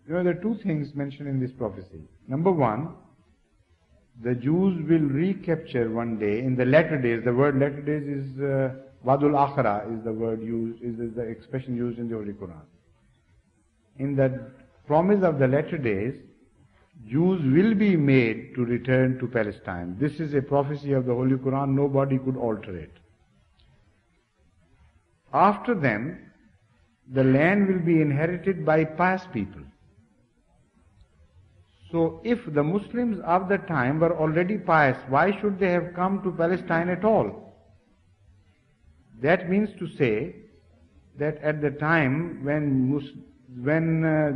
There are two things mentioned in this prophecy. Number one, the Jews will recapture one day, in the latter days. The word latter days is Wadul Akhira is the word used, is the expression used in the Holy Quran. In the promise of the latter days, Jews will be made to return to Palestine. This is a prophecy of the Holy Quran, nobody could alter it. After them, the land will be inherited by pious people. So if the Muslims of the time were already pious, why should they have come to Palestine at all? That means to say that at the time when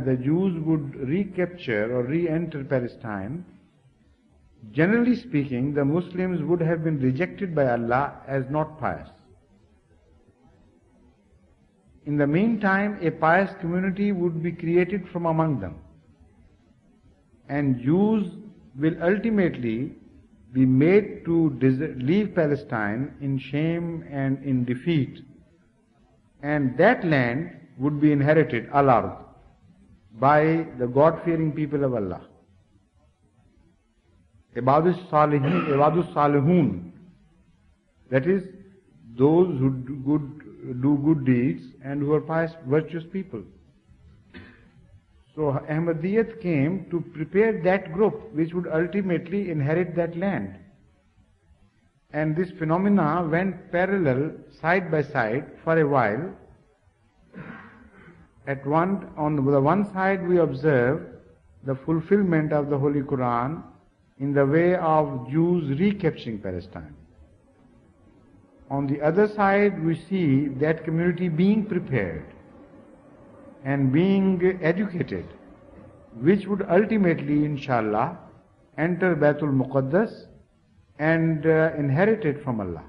the Jews would recapture or re-enter Palestine, generally speaking, the Muslims would have been rejected by Allah as not pious. In the meantime, a pious community would be created from among them. And Jews will ultimately be made to leave Palestine in shame and in defeat. And that land would be inherited, al-ard, by the God-fearing people of Allah. Ibadus Salihun, that is, those who do good deeds and who are pious, virtuous people. So Ahmadiyyat came to prepare that group which would ultimately inherit that land. And this phenomena went parallel, side by side, for a while. On the one side we observe the fulfillment of the Holy Quran in the way of Jews recapturing Palestine. On the other side we see that community being prepared and being educated, which would ultimately, inshallah, enter Baitul Muqaddas and inherit it from Allah.